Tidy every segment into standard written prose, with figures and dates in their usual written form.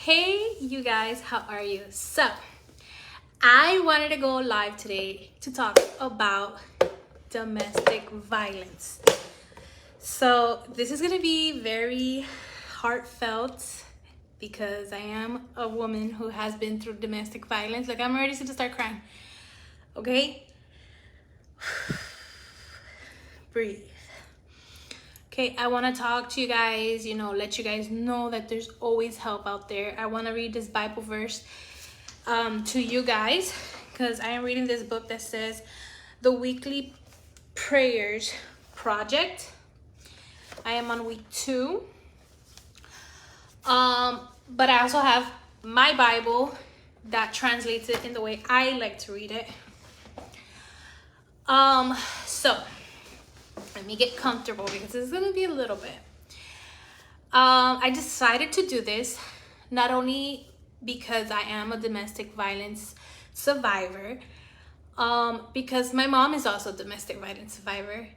Hey you guys, how are you? So I wanted to go live today to talk about domestic violence. So this is gonna be very heartfelt because I am a woman who has been through domestic violence. Like, I'm ready to start crying. Okay? Breathe. Okay, I want to talk to you guys, let you guys know that there's always help out there. I want to read this Bible verse to you guys because I am reading this book that says the Weekly Prayers Project. I am on week 2. But I also have my Bible that translates it in the way I like to read it. So let me get comfortable because this is gonna be a little bit. I decided to do this not only because I am a domestic violence survivor, because my mom is also a domestic violence survivor.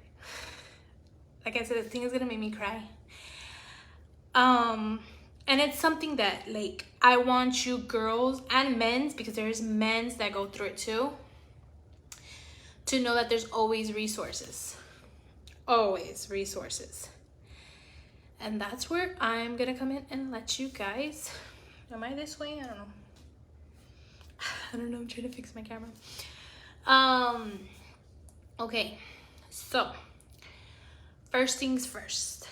Like I said, this thing is gonna make me cry. And it's something that, like, I want you girls and men's, because there's men's that go through it too, to know that there's always resources. Always resources. And that's where I'm gonna come in and let you guys. Am I this way? I don't know. I'm trying to fix my camera. Okay, so first things first.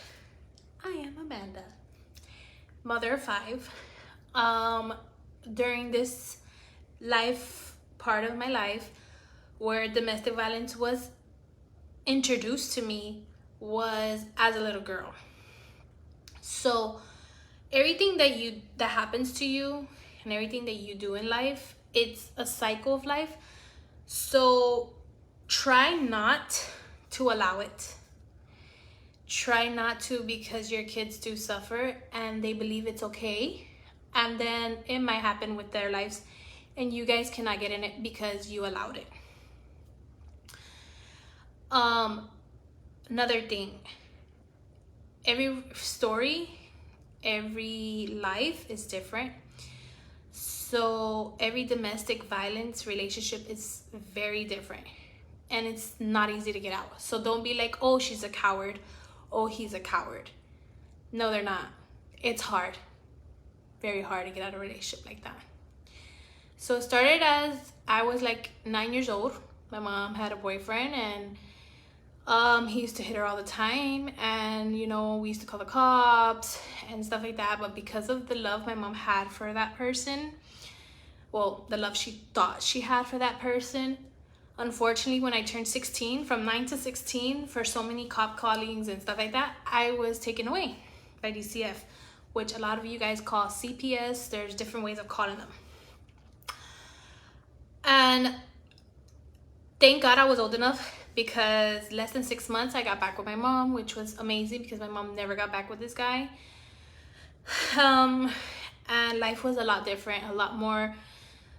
I am Amanda, mother of 5. During this life part of my life where domestic violence was introduced to me was as a little girl. So everything that happens to you and everything that you do in life, it's a cycle of life. So try not to allow it. Try not to, because your kids do suffer and they believe it's okay, and then it might happen with their lives and you guys cannot get in it because you allowed it. Another thing, every story, every life is different. So every domestic violence relationship is very different and it's not easy to get out. So don't be like, oh, she's a coward, oh, he's a coward. No, they're not. It's hard, very hard to get out of a relationship like that. So it started as I was like 9 years old. My mom had a boyfriend and he used to hit her all the time, and we used to call the cops and stuff like that. But because of the love my mom had for that person, well, the love she thought she had for that person, unfortunately, when I turned 16, from 9 to 16, for so many cop callings and stuff like that, I was taken away by DCF, which a lot of you guys call CPS. There's different ways of calling them. And thank God I was old enough, because less than 6 months I got back with my mom, which was amazing because my mom never got back with this guy. And life was a lot different, a lot more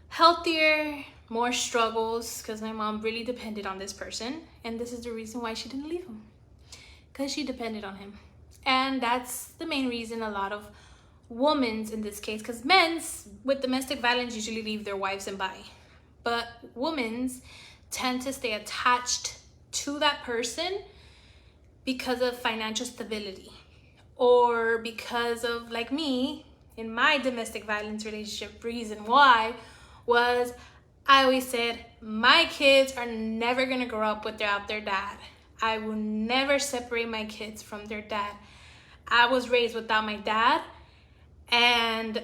healthier, more struggles, because my mom really depended on this person. And this is the reason why she didn't leave him, because she depended on him. And that's the main reason a lot of women's, in this case, because men's with domestic violence usually leave their wives and buy, but women's tend to stay attached to that person because of financial stability, or because of, like me, in my domestic violence relationship, reason why was I always said my kids are never gonna grow up without their dad. I will never separate my kids from their dad. I was raised without my dad, and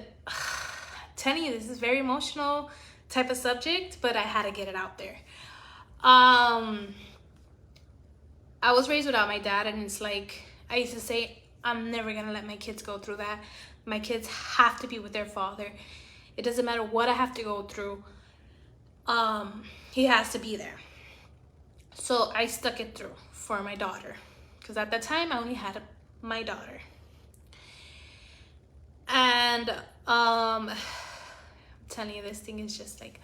telling you, this is very emotional type of subject, but I had to get it out there. I was raised without my dad, and it's like I used to say, I'm never gonna let my kids go through that. My kids have to be with their father. It doesn't matter what I have to go through. He has to be there. So I stuck it through for my daughter, because at that time I only had my daughter. And I'm telling you, this thing is just like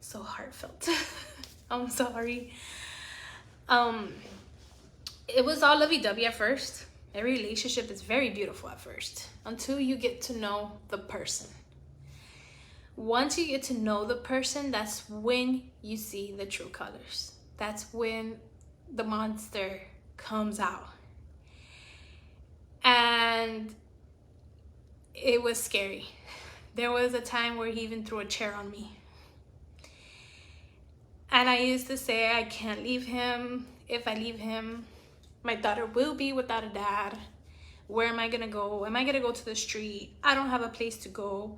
so heartfelt. I'm sorry. It was all lovey-dovey at first. Every relationship is very beautiful at first until you get to know the person. Once you get to know the person, that's when you see the true colors. That's when the monster comes out. And it was scary. There was a time where he even threw a chair on me. And I used to say, I can't leave him. If I leave him, my daughter will be without a dad. Where am I gonna go? Am I gonna go to the street? I don't have a place to go.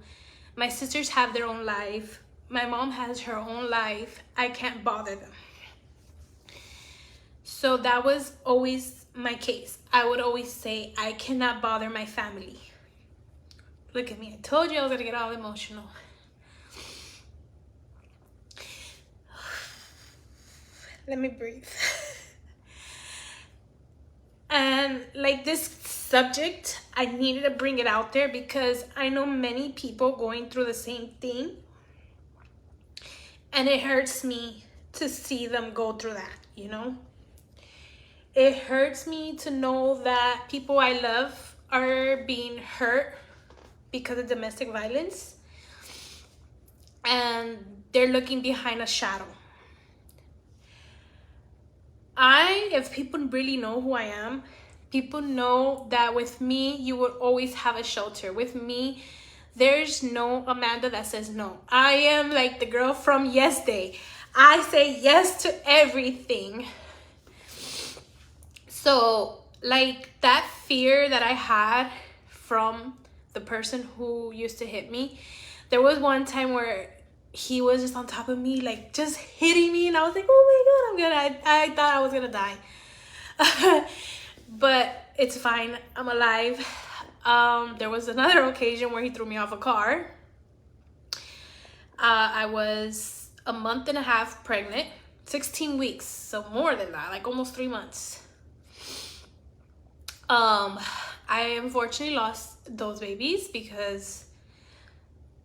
My sisters have their own life. My mom has her own life. I can't bother them. So that was always my case. I would always say, I cannot bother my family. Look at me. I told you I was gonna get all emotional. Let me breathe. And like this subject, I needed to bring it out there because I know many people going through the same thing. And it hurts me to see them go through that, you know? It hurts me to know that people I love are being hurt because of domestic violence. And they're looking behind a shadow. If people really know who I am, people know that with me, you will always have a shelter. With me, there's no Amanda that says no. I am like the girl from Yes Day. I say yes to everything. So like that fear that I had from the person who used to hit me, there was one time where he was just on top of me, like just hitting me, and I was like, oh my god, I thought I was gonna die. But it's fine, I'm alive. There was another occasion where he threw me off a car. I was a month and a half pregnant, 16 weeks, so more than that, like almost 3 months. I unfortunately lost those babies because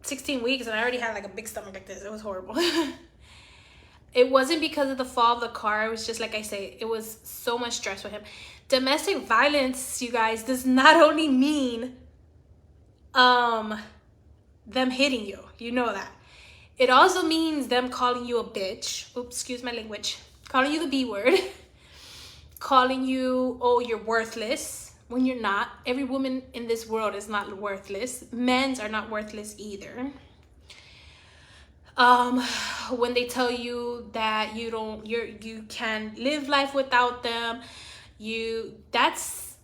16 weeks and I already had like a big stomach like this. It was horrible. It wasn't because of the fall of the car. It was just like I say, it was so much stress for him. Domestic violence, you guys, does not only mean them hitting you. You know that. It also means them calling you a bitch. Oops, excuse my language. Calling you the B word. Calling you, oh, you're worthless. When you're not. Every woman in this world is not worthless. Men are not worthless either. When they tell you that you can live life without them, that's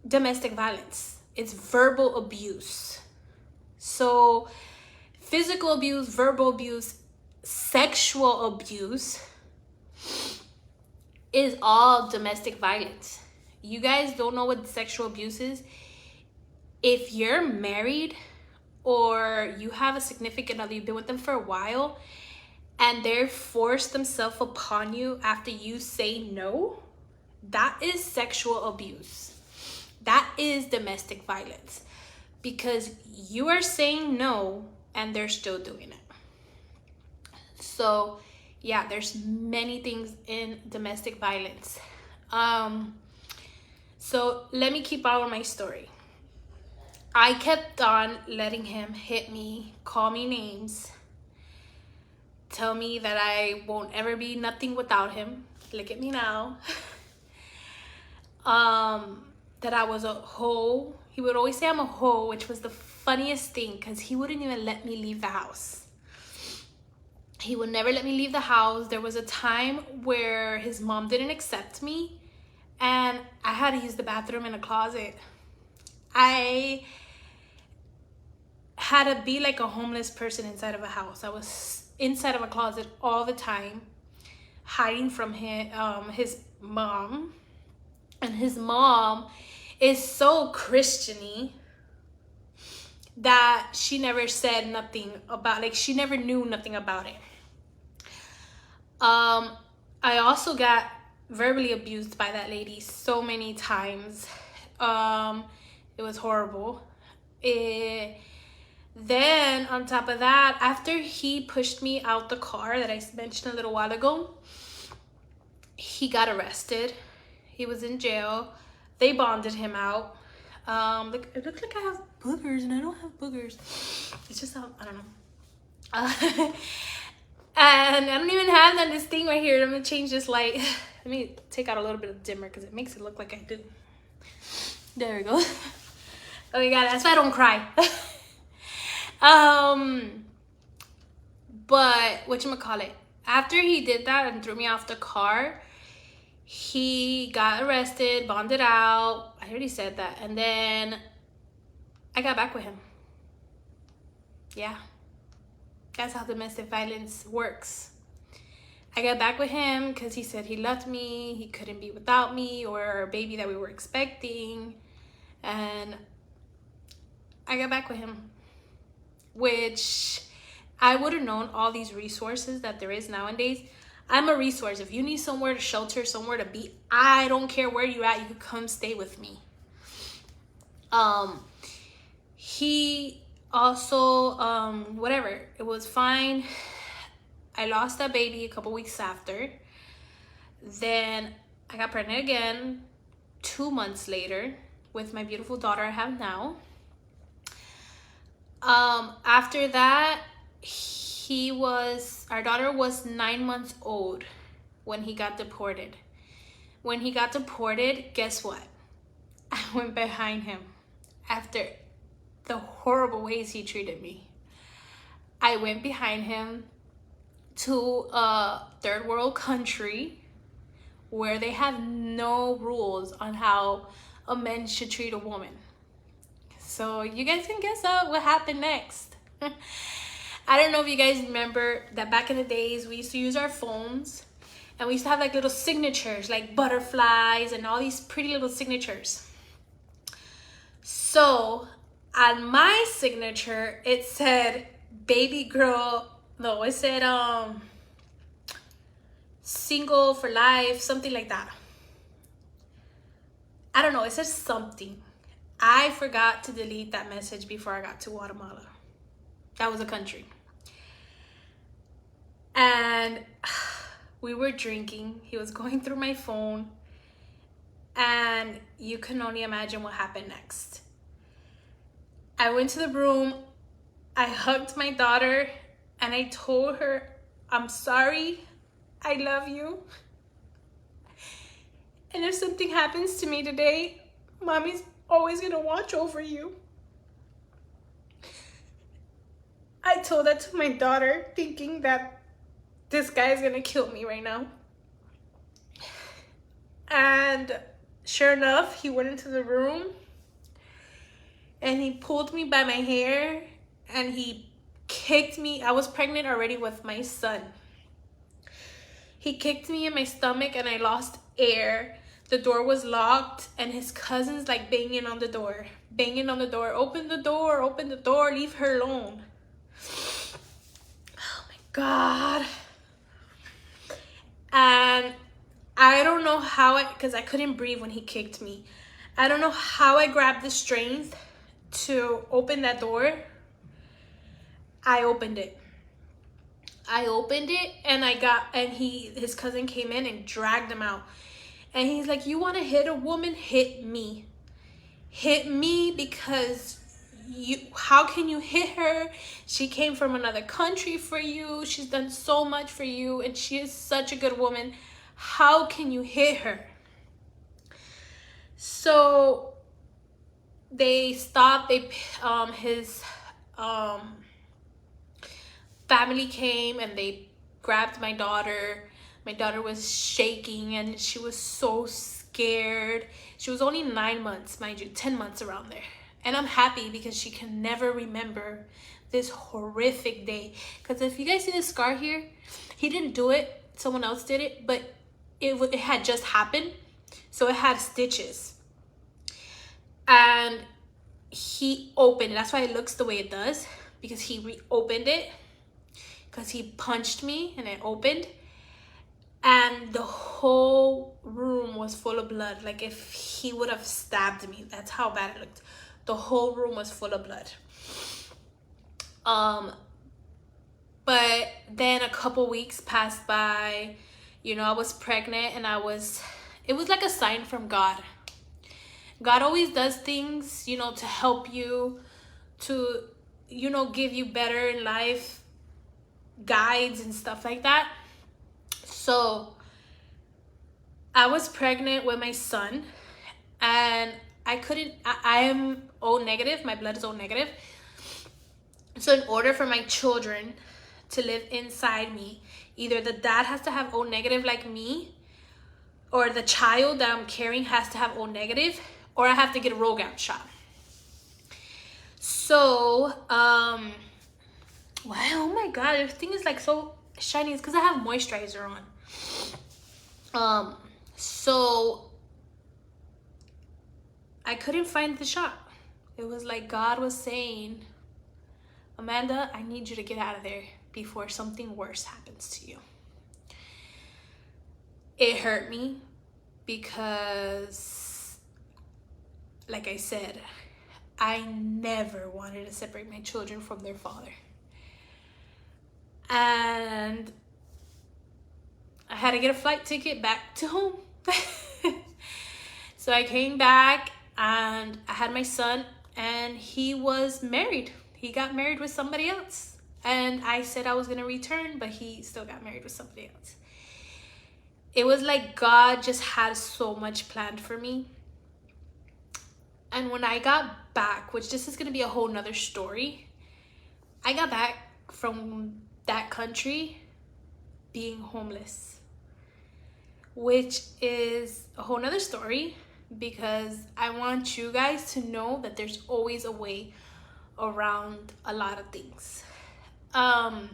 domestic violence. It's verbal abuse. So physical abuse, verbal abuse, sexual abuse is all domestic violence. You guys don't know what sexual abuse is? If you're married or you have a significant other, you've been with them for a while, and they're forced themselves upon you after you say no, that is sexual abuse. That is domestic violence. Because you are saying no and they're still doing it. So yeah, there's many things in domestic violence. So let me keep on my story. I kept on letting him hit me, call me names, tell me that I won't ever be nothing without him. Look at me now. That I was a hoe. He would always say I'm a hoe, which was the funniest thing because he wouldn't even let me leave the house. He would never let me leave the house. There was a time where his mom didn't accept me and I had to use the bathroom in a closet. I had to be like a homeless person inside of a house. I was inside of a closet all the time, hiding from his mom. And his mom is so Christian-y that she never said nothing about, like she never knew nothing about it. I also got verbally abused by that lady so many times. It was horrible. Then on top of that, after he pushed me out the car that I mentioned a little while ago, he got arrested. He was in jail. They bonded him out. Look, it looks like I have boogers, and I don't have boogers. It's just, I don't know. And I don't even have this thing right here. I'm gonna change this light. Let me take out a little bit of dimmer because it makes it look like I do. There we go. Oh my god, that's why I don't cry. But whatchamacallit, after he did that and threw me off the car, he got arrested, bonded out. I already said that. And then I got back with him. Yeah. That's how domestic violence works. I got back with him because he said he loved me. He couldn't be without me or our baby that we were expecting. And I got back with him. Which I would have known all these resources that there is nowadays. I'm a resource. If you need somewhere to shelter, somewhere to be, I don't care where you at, you could come stay with me. He also, whatever, it was fine. I lost that baby a couple weeks after. Then I got pregnant again 2 months later with my beautiful daughter I have now. After that, our daughter was 9 months old when he got deported. When he got deported, guess what? I went behind him after the horrible ways he treated me. I went behind him to a third world country where they have no rules on how a man should treat a woman. So you guys can guess what happened next. I don't know if you guys remember that back in the days, we used to use our phones and we used to have like little signatures, like butterflies and all these pretty little signatures. So on my signature, it said baby girl, no, it said single for life, something like that. I don't know, it said something. I forgot to delete that message before I got to Guatemala. That was a country. And we were drinking. He was going through my phone. And you can only imagine what happened next. I went to the room. I hugged my daughter. And I told her, I'm sorry. I love you. And if something happens to me today, Mommy's always gonna watch over you. I told that to my daughter, thinking that this guy is gonna kill me right now. And sure enough, he went into the room and he pulled me by my hair and he kicked me. I was pregnant already with my son. He kicked me in my stomach and I lost air. The door was locked and his cousin's like banging on the door, open the door, leave her alone. Oh my God. And I don't know how because I couldn't breathe when he kicked me. I don't know how I grabbed the strength to open that door. I opened it and his cousin came in and dragged him out. And he's like, you want to hit a woman? Hit me. Hit me because how can you hit her? She came from another country for you. She's done so much for you and she is such a good woman. How can you hit her? So they stopped. His family came and they grabbed my daughter. My daughter was shaking and she was so scared. She was only 9 months, mind you, 10 months around there. And I'm happy because she can never remember this horrific day. Because if you guys see this scar here, he didn't do it. Someone else did it, but it had just happened. So it had stitches. And he opened it. That's why it looks the way it does. Because he reopened it. Because he punched me and it opened. And the whole room was full of blood. Like if he would have stabbed me. That's how bad it looked. The whole room was full of blood. But then a couple weeks passed by. You know, I was pregnant and it was like a sign from God. God always does things, you know, to help you, to, you know, give you better in life, guides and stuff like that. So I was pregnant with my son, and I am O negative. My blood is O negative. So in order for my children to live inside me, either the dad has to have O negative like me, or the child that I'm carrying has to have O negative, or I have to get a RhoGAM shot. So, why? Oh my God, everything is like so shiny. It's because I have moisturizer on. So I couldn't find the shot. It was like God was saying, Amanda, I need you to get out of there before something worse happens to you. It hurt me because, like I said, I never wanted to separate my children from their father. And I had to get a flight ticket back to home. So I came back and I had my son, and he was married. He got married with somebody else. And I said I was going to return, but he still got married with somebody else. It was like God just had so much planned for me. And when I got back, which this is going to be a whole nother story, I got back from that country being homeless, which is a whole nother story, because I want you guys to know that there's always a way around a lot of things. And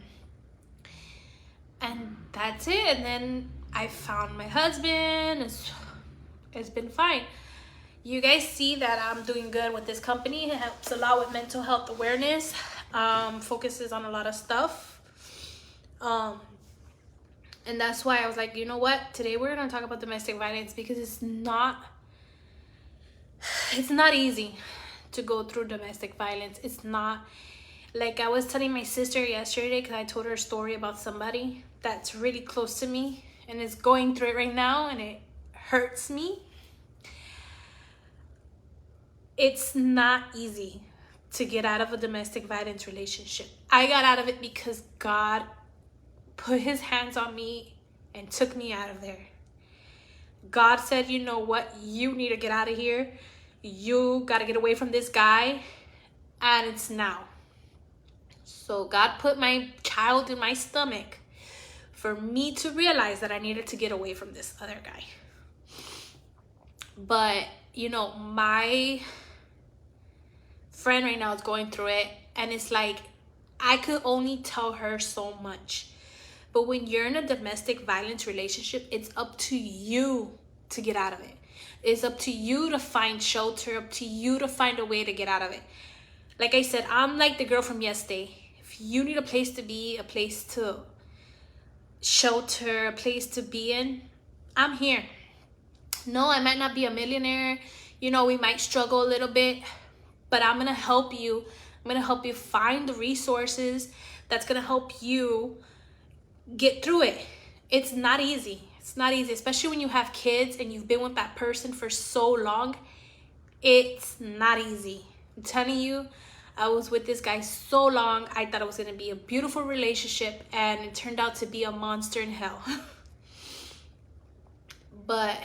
that's it. And then I found my husband. It's been fine. You guys see that I'm doing good with this company. It helps a lot with mental health awareness. Focuses on a lot of stuff. And that's why I was like, you know what? Today we're going to talk about domestic violence, because it's not easy to go through domestic violence. It's not. Like I was telling my sister yesterday, because I told her a story about somebody that's really close to me and is going through it right now, and it hurts me. It's not easy to get out of a domestic violence relationship. I got out of it because God put his hands on me and took me out of there. God said, you know what? You need to get out of here. You got to get away from this guy. And it's now. So God put my child in my stomach for me to realize that I needed to get away from this other guy. But, you know, my friend right now is going through it, and it's like I could only tell her so much. But when you're in a domestic violence relationship, it's up to you to get out of it. It's up to you to find shelter, up to you to find a way to get out of it. Like I said, I'm like the girl from yesterday. If you need a place to be, a place to shelter, a place to be in, I'm here. No, I might not be a millionaire. You know, we might struggle a little bit, but I'm going to help you. I'm going to help you find the resources that's going to help you get through it. It's not easy. It's not easy, especially when you have kids and you've been with that person for so long. It's not easy. I'm telling you, I was with this guy so long. I thought it was going to be a beautiful relationship, and it turned out to be a monster in hell. But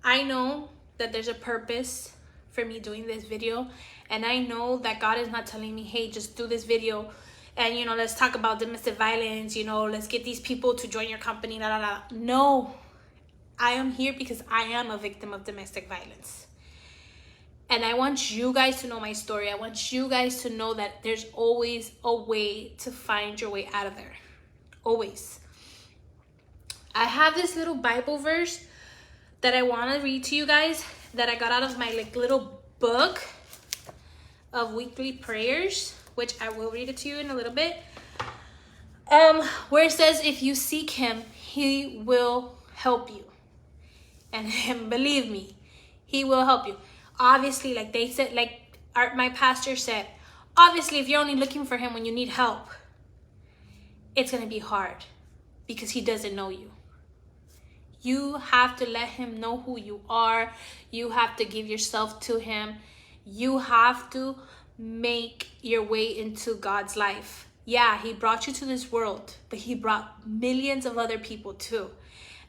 I know that there's a purpose for me doing this video, and I know that God is not telling me, hey, just do this video and, you know, let's talk about domestic violence, you know, let's get these people to join your company, la la la. No, I am here because I am a victim of domestic violence, and I want you guys to know my story. I want you guys to know that there's always a way to find your way out of there. Always. I have this little Bible verse that I want to read to you guys that I got out of my like little book of weekly prayers, which I will read it to you in a little bit. Where it says, if you seek him, he will help you. And believe me, he will help you. Obviously, like they said, like my pastor said, obviously, if you're only looking for him when you need help, it's going to be hard because he doesn't know you. You have to let him know who you are. You have to give yourself to him. You have to make your way into God's life. Yeah, he brought you to this world, but he brought millions of other people too.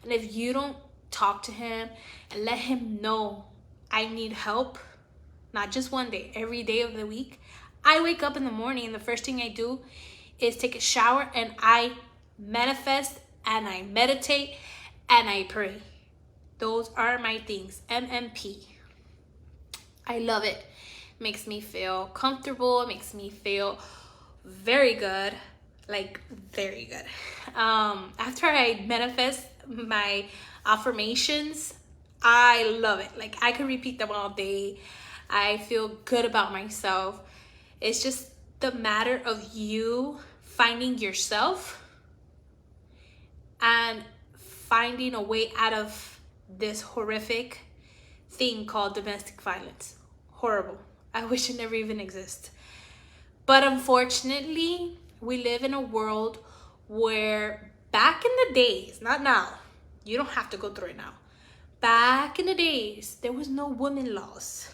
And if you don't talk to him and let him know, I need help, not just one day, every day of the week. I wake up in the morning and the first thing I do is take a shower and I manifest and I meditate and I pray. Those are my things. MMP. I love it. Makes me feel comfortable. It makes me feel very good. Like very good. After I manifest my affirmations, I love it. Like I could repeat them all day. I feel good about myself. It's just the matter of you finding yourself and finding a way out of this horrific thing called domestic violence. Horrible. I wish it never even existed. But unfortunately, we live in a world where back in the days, not now, you don't have to go through it now. Back in the days, there was no women laws.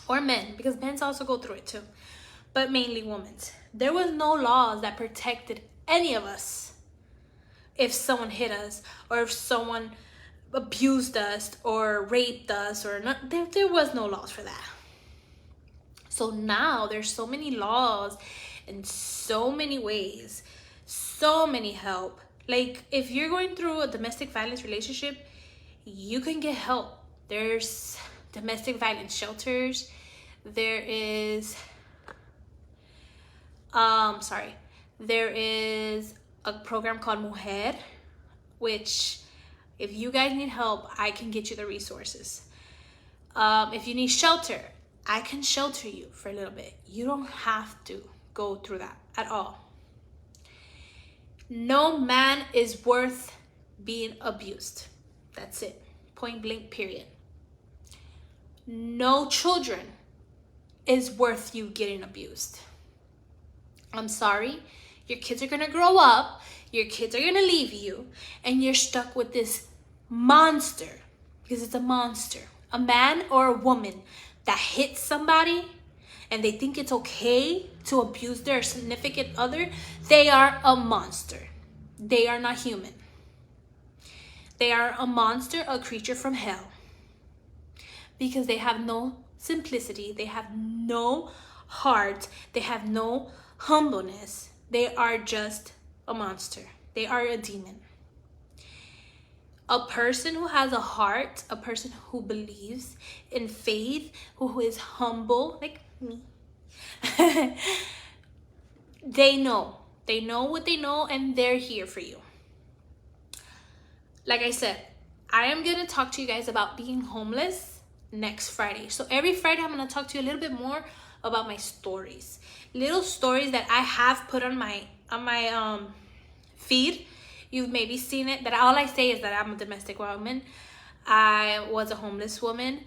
Or men, because men's also go through it too. But mainly women's. There was no laws that protected any of us if someone hit us or if someone abused us or raped us or not. There was no laws for that. So now there's so many laws and so many ways, so many help. Like if you're going through a domestic violence relationship, you can get help. There's domestic violence shelters. There is there is a program called Mujer, which if you guys need help, I can get you the resources. If you need shelter, I can shelter you for a little bit. You don't have to go through that at all. No man is worth being abused. That's it. Point blank, period. No children is worth you getting abused. I'm sorry. Your kids are gonna grow up. Your kids are gonna leave you. And you're stuck with this monster. Because it's a monster. A man or a woman that hits somebody and they think it's okay to abuse their significant other, they are a monster. They are not human. They are a monster, a creature from hell. Because they have no simplicity, they have no heart, they have no humbleness. They are just a monster. They are a demon. A person who has a heart, a person who believes in faith, who is humble, like me, they know what they know, and they're here for you. Like I said, I am going to talk to you guys about being homeless next Friday. So every Friday, I'm going to talk to you a little bit more about my stories. Little stories that I have put on my feed. You've maybe seen it, but all I say is that I'm a domestic woman. I was a homeless woman.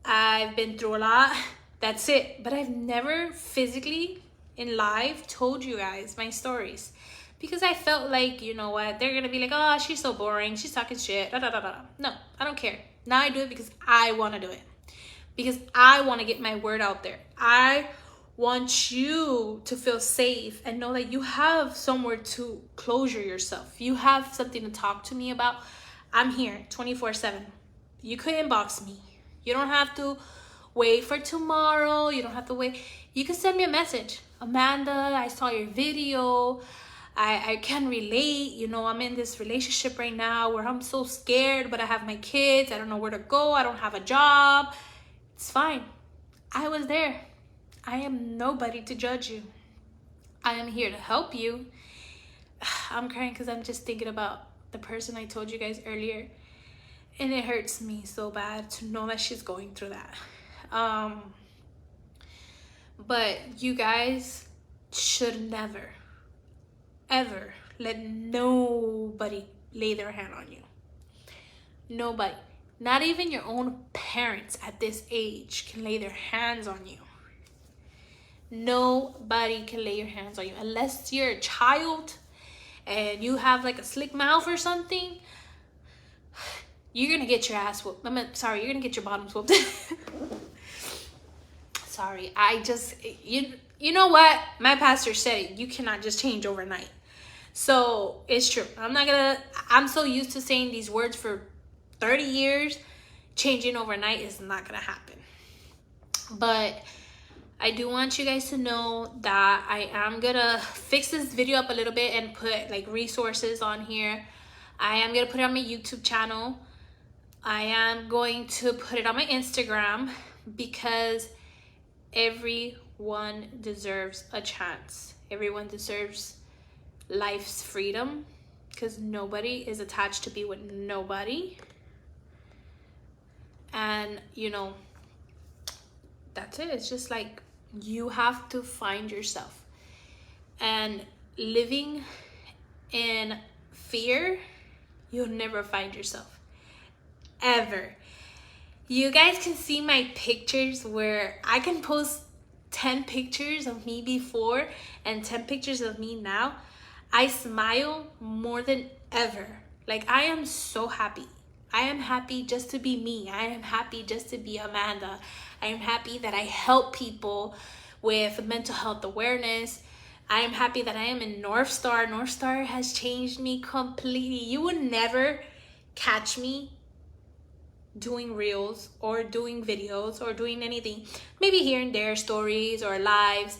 I've been through a lot. That's it. But I've never physically in live told you guys my stories. Because I felt like, you know what, they're going to be like, oh, she's so boring. She's talking shit. Da, da, da, da. No, I don't care. Now I do it because I want to do it. Because I want to get my word out there. I want you to feel safe and know that you have somewhere to closure yourself. You have something to talk to me about. I'm here 24/7. You could inbox me. You don't have to wait for tomorrow. You don't have to wait. You can send me a message. Amanda, I saw your video. I can relate. You know, I'm in this relationship right now where I'm so scared, but I have my kids. I don't know where to go. I don't have a job. It's fine. I was there. I am nobody to judge you. I am here to help you. I'm crying because I'm just thinking about the person I told you guys earlier. And it hurts me so bad to know that she's going through that. But you guys should never, ever let nobody lay their hand on you. Nobody. Not even your own parents at this age can lay their hands on you. Nobody can lay your hands on you unless you're a child and you have like a slick mouth or something. you're gonna get your ass whooped. Sorry, you're gonna get your bottoms whooped. Sorry, you know what? My pastor said it. You cannot just change overnight. So it's true. I'm so used to saying these words for 30 years. Changing overnight is not gonna happen. But I do want you guys to know that I am gonna fix this video up a little bit and put like resources on here. I am gonna put it on my YouTube channel. I am going to put it on my Instagram, because everyone deserves a chance. Everyone deserves life's freedom, because nobody is attached to be with nobody. And you know, that's it. It's just like, you have to find yourself. And living in fear, you'll never find yourself, ever. You guys can see my pictures where I can post 10 pictures of me before and 10 pictures of me now. I smile more than ever. Like, I am so happy. I am happy just to be me. I am happy just to be Amanda. I am happy that I help people with mental health awareness. I am happy that I am in North Star. North Star has changed me completely. You would never catch me doing reels or doing videos or doing anything. Maybe here and there, stories or lives,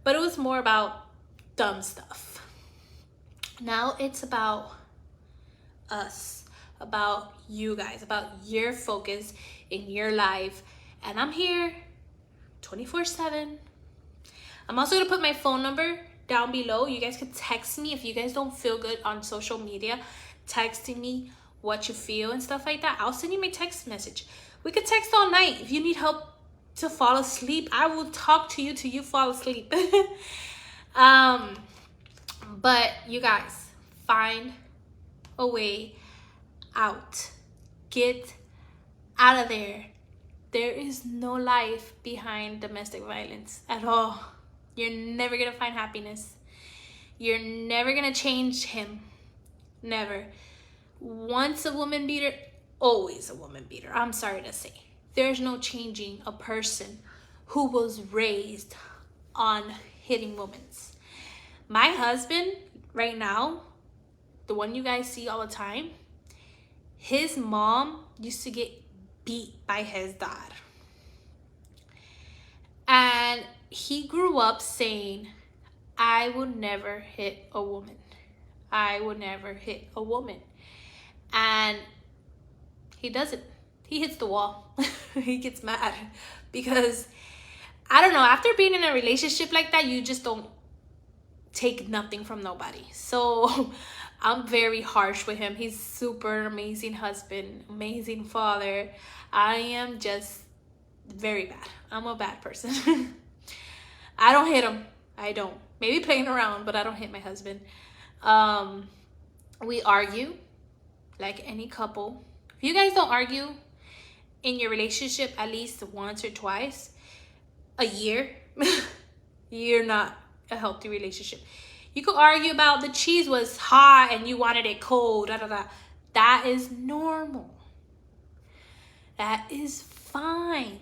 but it was more about dumb stuff. Now it's about us, about you guys, about your focus in your life. And I'm here 24/7. I'm also gonna put my phone number down below. You guys can text me if you guys don't feel good on social media, texting me what you feel and stuff like that. I'll send you my text message. We could text all night. If you need help to fall asleep, I will talk to you till you fall asleep. But you guys, find a way out. Get out of there. There is no life behind domestic violence at all. You're never gonna find happiness. You're never gonna change him. Never. Once a woman beater, always a woman beater. I'm sorry to say. There's no changing a person who was raised on hitting women. My husband right now, the one you guys see all the time, his mom used to get beat by his dad. And he grew up saying, I would never hit a woman. I would never hit a woman. And he doesn't. He hits the wall. He gets mad because, I don't know, after being in a relationship like that, you just don't take nothing from nobody. So I'm very harsh with him. He's super amazing husband, amazing father. I am just very bad. I'm a bad person. I don't hit him. I don't. Maybe playing around, but I don't hit my husband. We argue like any couple. If you guys don't argue in your relationship at least once or twice a year, you're not a healthy relationship. You could argue about the cheese was hot and you wanted it cold. That is normal. That is fine.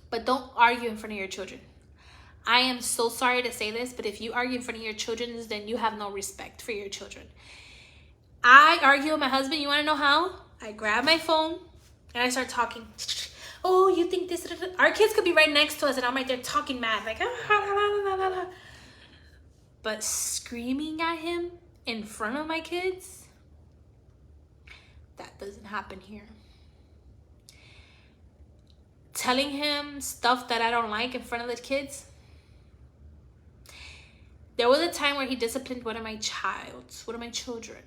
But don't argue in front of your children. I am so sorry to say this, but if you argue in front of your children, then you have no respect for your children. I argue with my husband. You want to know how? I grab my phone and I start talking. Oh, you think this? Our kids could be right next to us and I'm right there talking mad. Like, but screaming at him in front of my kids, that doesn't happen here. Telling him stuff that I don't like in front of the kids. There was a time where he disciplined one of my children.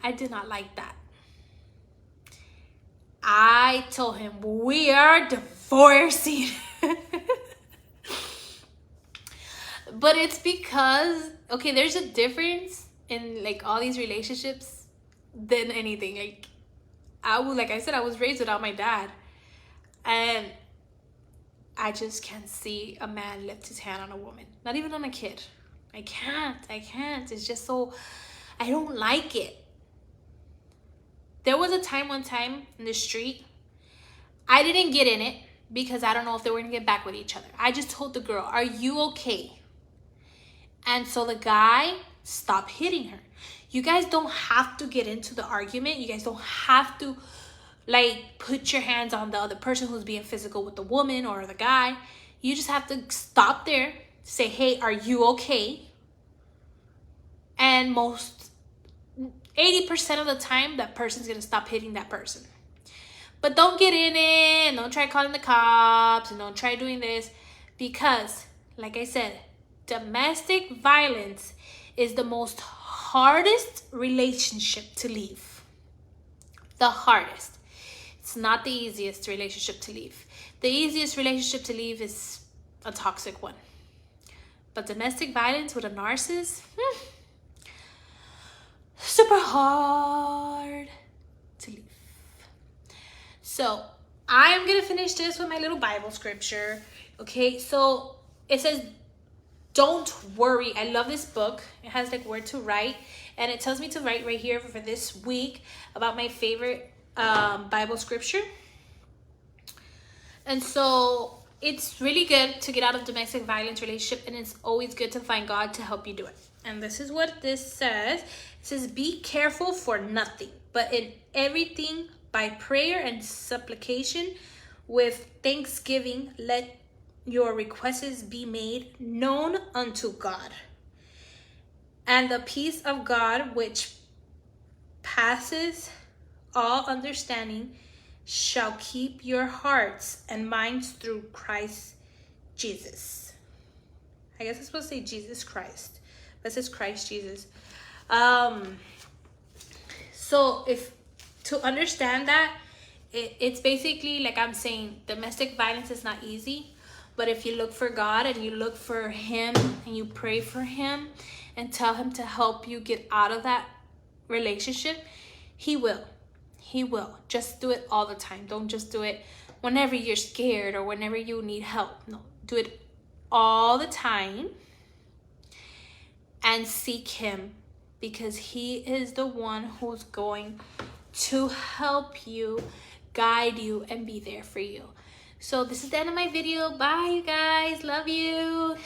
I did not like that. I told him, we are divorcing. But it's because, okay, there's a difference in like all these relationships than anything. Like, like I said, I was raised without my dad. And I just can't see a man lift his hand on a woman. Not even on a kid. I can't. It's just so, I don't like it. There was a time, one time in the street, I didn't get in it because I don't know if they were gonna get back with each other. I just told the girl, are you okay? And so the guy stopped hitting her. You guys don't have to get into the argument. You guys don't have to like put your hands on the other person who's being physical with the woman or the guy. You just have to stop there, say, hey, are you okay? And 80% of the time, that person's gonna stop hitting that person. But don't get in it, and don't try calling the cops, and don't try doing this, because, like I said, domestic violence is the most hardest relationship to leave. The hardest. It's not the easiest relationship to leave. The easiest relationship to leave is a toxic one. But domestic violence with a narcissist, super hard to leave. So I am going to finish this with my little Bible scripture. Okay, so it says, don't worry. I love this book. It has like where to write. And it tells me to write right here for this week about my favorite Bible scripture. And so it's really good to get out of domestic violence relationship. And it's always good to find God to help you do it. And this is what this says. It says, be careful for nothing, but in everything by prayer and supplication with thanksgiving, let your requests be made known unto God. And the peace of God, which passes all understanding, shall keep your hearts and minds through Christ Jesus. I guess I'm supposed to say Jesus Christ, but it says Christ Jesus. So if to understand that, it's basically like I'm saying, domestic violence is not easy. But if you look for God and you look for him and you pray for him and tell him to help you get out of that relationship, he will. He will. Just do it all the time. Don't just do it whenever you're scared or whenever you need help. No, do it all the time and seek him, because he is the one who's going to help you, guide you, and be there for you. So this is the end of my video. Bye, you guys. Love you.